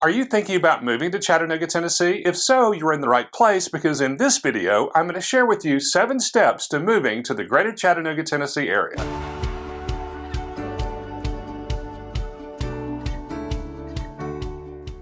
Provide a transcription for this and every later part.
Are you thinking about moving to Chattanooga, Tennessee? If so, you're in the right place because in this video, I'm going to share with you 7 steps to moving to the greater Chattanooga, Tennessee area.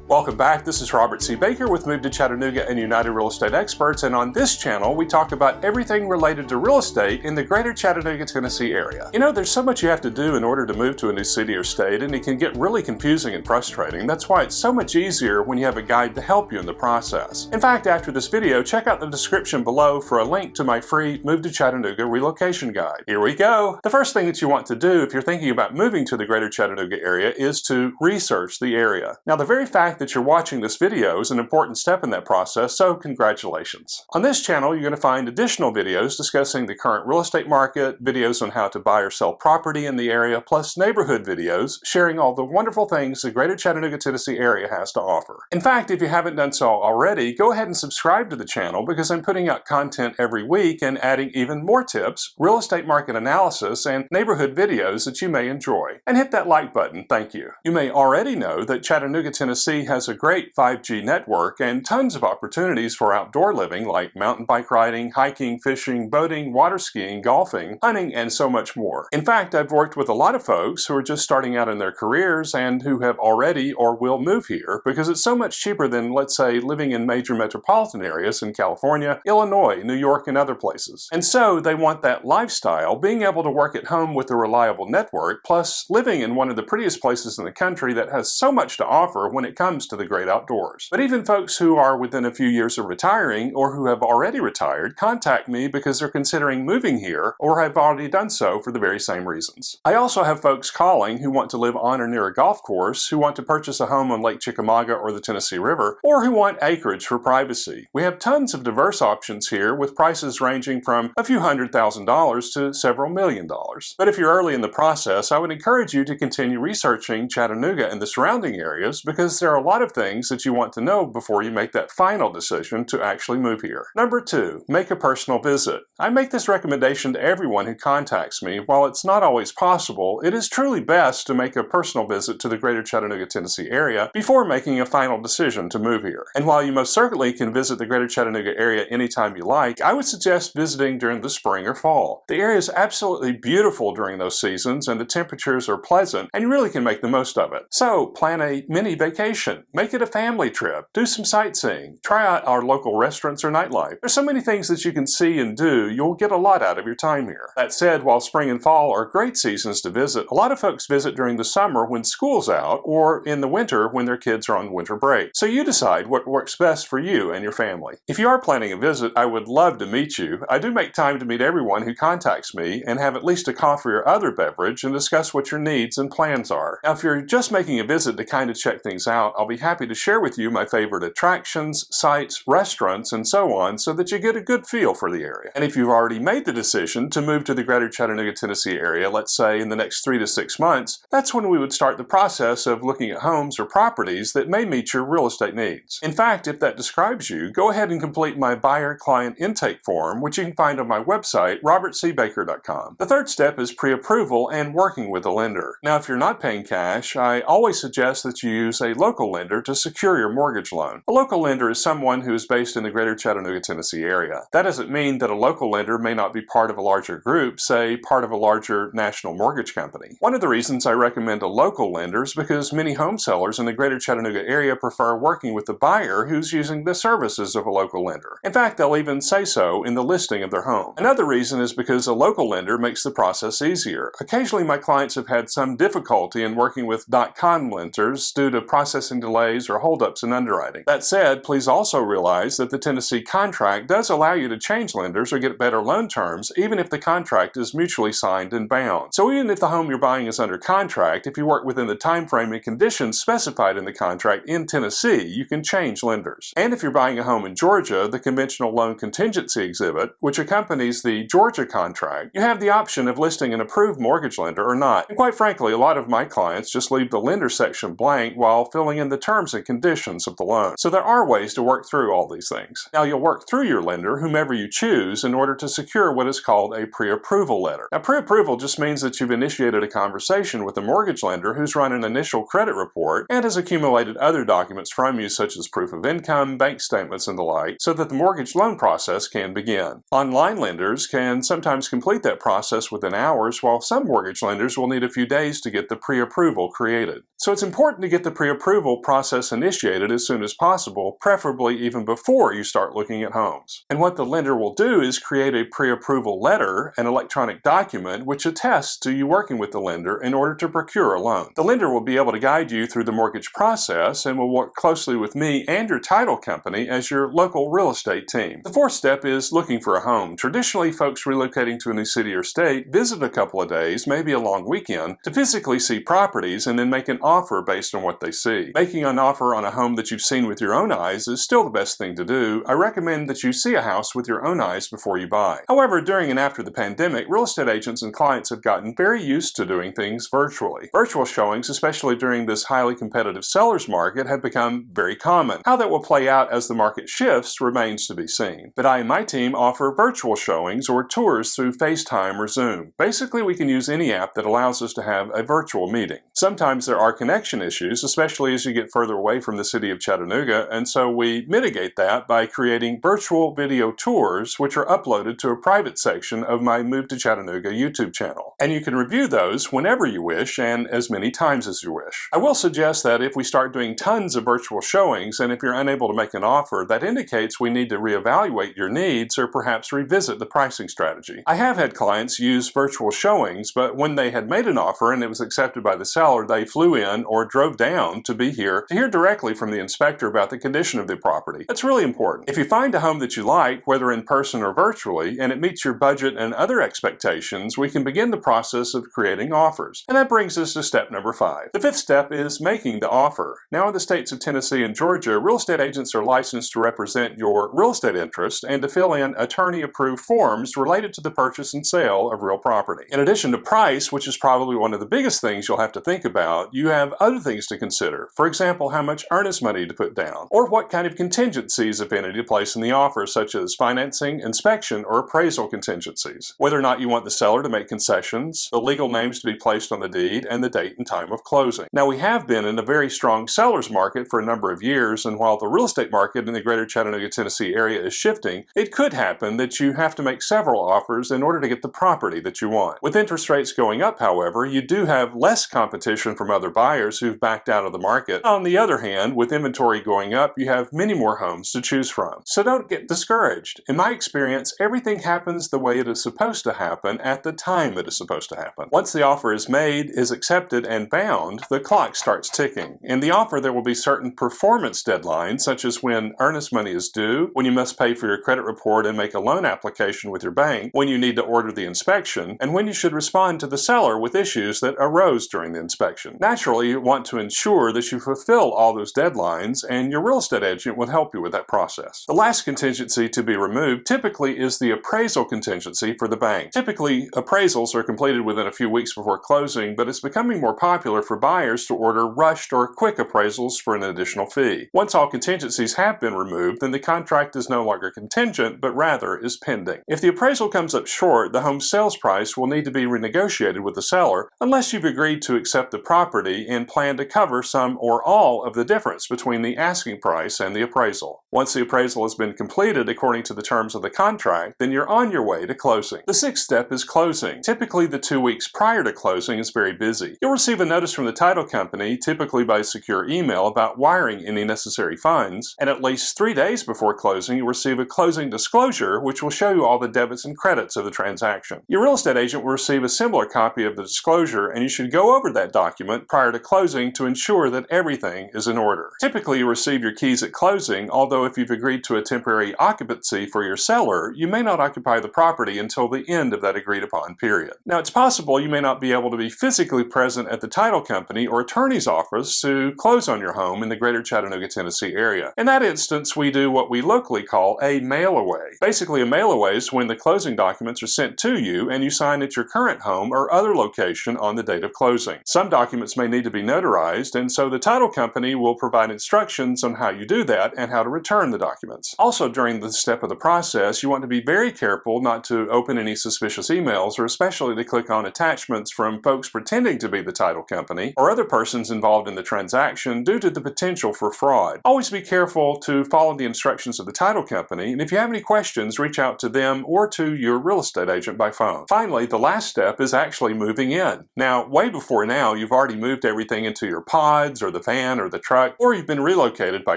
Welcome back. This is Robert C. Baker with Move to Chattanooga and United Real Estate Experts, and on this channel we talk about everything related to real estate in the greater Chattanooga, Tennessee area. You know, there's so much you have to do in order to move to a new city or state, and it can get really confusing and frustrating. That's why it's so much easier when you have a guide to help you in the process. In fact, after this video, check out the description below for a link to my free Move to Chattanooga relocation guide. Here we go. The first thing that you want to do if you're thinking about moving to the greater Chattanooga area is to research the area. Now, the very fact that you're watching this video is an important step in that process, so congratulations. On this channel, you're going to find additional videos discussing the current real estate market, videos on how to buy or sell property in the area, plus neighborhood videos sharing all the wonderful things the greater Chattanooga, Tennessee area has to offer. In fact, if you haven't done so already, go ahead and subscribe to the channel because I'm putting out content every week and adding even more tips, real estate market analysis, and neighborhood videos that you may enjoy. And hit that like button, thank you. You may already know that Chattanooga, Tennessee has a great 5G network and tons of opportunities for outdoor living like mountain bike riding, hiking, fishing, boating, water skiing, golfing, hunting, and so much more. In fact, I've worked with a lot of folks who are just starting out in their careers and who have already or will move here because it's so much cheaper than, let's say, living in major metropolitan areas in California, Illinois, New York, and other places. And so they want that lifestyle, being able to work at home with a reliable network, plus living in one of the prettiest places in the country that has so much to offer when it comes to the great outdoors. But even folks who are within a few years of retiring or who have already retired contact me because they're considering moving here or have already done so for the very same reasons. I also have folks calling who want to live on or near a golf course, who want to purchase a home on Lake Chickamauga or the Tennessee River, or who want acreage for privacy. We have tons of diverse options here with prices ranging from a few $100,000 to several $1,000,000. But if you're early in the process, I would encourage you to continue researching Chattanooga and the surrounding areas because there are a lot of things that you want to know before you make that final decision to actually move here. Number 2, make a personal visit. I make this recommendation to everyone who contacts me. While it's not always possible, it is truly best to make a personal visit to the greater Chattanooga, Tennessee area before making a final decision to move here. And while you most certainly can visit the greater Chattanooga area anytime you like, I would suggest visiting during the spring or fall. The area is absolutely beautiful during those seasons and the temperatures are pleasant and you really can make the most of it. So plan a mini vacation. Make it a family trip, do some sightseeing, try out our local restaurants or nightlife. There's so many things that you can see and do, you'll get a lot out of your time here. That said, while spring and fall are great seasons to visit, a lot of folks visit during the summer when school's out or in the winter when their kids are on winter break. So you decide what works best for you and your family. If you are planning a visit, I would love to meet you. I do make time to meet everyone who contacts me and have at least a coffee or other beverage and discuss what your needs and plans are. Now, if you're just making a visit to kind of check things out, I'll be happy to share with you my favorite attractions, sites, restaurants, and so on so that you get a good feel for the area. And if you've already made the decision to move to the greater Chattanooga, Tennessee area, let's say in the next 3 to 6 months, that's when we would start the process of looking at homes or properties that may meet your real estate needs. In fact, if that describes you, go ahead and complete my buyer-client intake form, which you can find on my website, robertcbaker.com. The third step is pre-approval and working with a lender. Now, if you're not paying cash, I always suggest that you use a local lender to secure your mortgage loan. A local lender is someone who is based in the greater Chattanooga, Tennessee area. That doesn't mean that a local lender may not be part of a larger group, say part of a larger national mortgage company. One of the reasons I recommend a local lender is because many home sellers in the greater Chattanooga area prefer working with the buyer who's using the services of a local lender. In fact, they'll even say so in the listing of their home. Another reason is because a local lender makes the process easier. Occasionally, my clients have had some difficulty in working with .com lenders due to processing delays or holdups in underwriting. That said, please also realize that the Tennessee contract does allow you to change lenders or get better loan terms even if the contract is mutually signed and bound. So even if the home you're buying is under contract, if you work within the time frame and conditions specified in the contract in Tennessee, you can change lenders. And if you're buying a home in Georgia, the conventional loan contingency exhibit, which accompanies the Georgia contract, you have the option of listing an approved mortgage lender or not. And quite frankly, a lot of my clients just leave the lender section blank while filling in and the terms and conditions of the loan. So there are ways to work through all these things. Now you'll work through your lender, whomever you choose, in order to secure what is called a pre-approval letter. Now pre-approval just means that you've initiated a conversation with the mortgage lender who's run an initial credit report and has accumulated other documents from you such as proof of income, bank statements, and the like, so that the mortgage loan process can begin. Online lenders can sometimes complete that process within hours, while some mortgage lenders will need a few days to get the pre-approval created. So it's important to get the pre-approval process initiated as soon as possible, preferably even before you start looking at homes. And what the lender will do is create a pre-approval letter, an electronic document which attests to you working with the lender in order to procure a loan. The lender will be able to guide you through the mortgage process and will work closely with me and your title company as your local real estate team. The fourth step is looking for a home. Traditionally, folks relocating to a new city or state visit a couple of days, maybe a long weekend, to physically see properties and then make an offer based on what they see. Making an offer on a home that you've seen with your own eyes is still the best thing to do. I recommend that you see a house with your own eyes before you buy. However, during and after the pandemic, real estate agents and clients have gotten very used to doing things virtually. Virtual showings, especially during this highly competitive seller's market, have become very common. How that will play out as the market shifts remains to be seen. But I and my team offer virtual showings or tours through FaceTime or Zoom. Basically, we can use any app that allows us to have a virtual meeting. Sometimes there are connection issues, especially as you get further away from the city of Chattanooga, and so we mitigate that by creating virtual video tours which are uploaded to a private section of my Move to Chattanooga YouTube channel. And you can review those whenever you wish and as many times as you wish. I will suggest that if we start doing tons of virtual showings and if you're unable to make an offer, that indicates we need to reevaluate your needs or perhaps revisit the pricing strategy. I have had clients use virtual showings, but when they had made an offer and it was accepted by the seller, they flew in or drove down to be here to hear directly from the inspector about the condition of the property. That's really important. If you find a home that you like, whether in person or virtually, and it meets your budget and other expectations, we can begin the process of creating offers. And that brings us to step number 5. The fifth step is making the offer. Now in the states of Tennessee and Georgia, real estate agents are licensed to represent your real estate interest and to fill in attorney-approved forms related to the purchase and sale of real property. In addition to price, which is probably one of the biggest things you'll have to think about, you have other things to consider. For example, how much earnest money to put down, or what kind of contingencies, if any, to place in the offer, such as financing, inspection, or appraisal contingencies. Whether or not you want the seller to make concessions, the legal names to be placed on the deed, and the date and time of closing. Now, we have been in a very strong seller's market for a number of years, and while the real estate market in the greater Chattanooga, Tennessee area is shifting, it could happen that you have to make several offers in order to get the property that you want. With interest rates going up, however, you do have less competition from other buyers who've backed out of the market. On the other hand, with inventory going up, you have many more homes to choose from. So don't get discouraged. In my experience, everything happens the way it is supposed to happen at the time it is supposed to happen. Once the offer is made, is accepted, and bound, the clock starts ticking. In the offer, there will be certain performance deadlines, such as when earnest money is due, when you must pay for your credit report and make a loan application with your bank, when you need to order the inspection, and when you should respond to the seller with issues that arose during the inspection. Naturally, you want to ensure that you fulfill all those deadlines, and your real estate agent will help you with that process. The last contingency to be removed typically is the appraisal contingency for the bank. Typically, appraisals are completed within a few weeks before closing, but it's becoming more popular for buyers to order rushed or quick appraisals for an additional fee. Once all contingencies have been removed, then the contract is no longer contingent, but rather is pending. If the appraisal comes up short, the home sales price will need to be renegotiated with the seller unless you've agreed to accept the property and plan to cover some or all of the difference between the asking price and the appraisal. Once the appraisal has been completed according to the terms of the contract, then you're on your way to closing. The sixth step is closing. Typically, the 2 weeks prior to closing is very busy. You'll receive a notice from the title company, typically by secure email, about wiring any necessary funds, and at least 3 days before closing, you'll receive a closing disclosure which will show you all the debits and credits of the transaction. Your real estate agent will receive a similar copy of the disclosure, and you should go over that document prior to closing to ensure that everything is in order. Typically, you receive your keys at closing, although if you've agreed to a temporary occupancy for your seller, you may not occupy the property until the end of that agreed upon period. Now, it's possible you may not be able to be physically present at the title company or attorney's office to close on your home in the greater Chattanooga, Tennessee area. In that instance, we do what we locally call a mail-away. Basically, a mail-away is when the closing documents are sent to you and you sign at your current home or other location on the date of closing. Some documents may need to be notarized, and so the title title company will provide instructions on how you do that and how to return the documents. Also, during this step of the process, you want to be very careful not to open any suspicious emails, or especially to click on attachments from folks pretending to be the title company or other persons involved in the transaction due to the potential for fraud. Always be careful to follow the instructions of the title company, and if you have any questions, reach out to them or to your real estate agent by phone. Finally, the last step is actually moving in. Now, way before now, you've already moved everything into your pods or the van or the truck, or you've been relocated by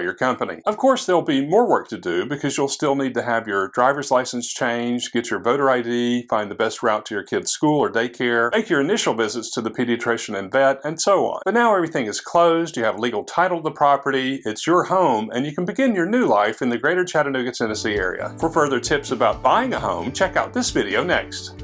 your company. Of course, there'll be more work to do because you'll still need to have your driver's license changed, get your voter ID, find the best route to your kid's school or daycare, make your initial visits to the pediatrician and vet, and so on. But now everything is closed, you have legal title to the property, it's your home, and you can begin your new life in the greater Chattanooga, Tennessee area. For further tips about buying a home, check out this video next.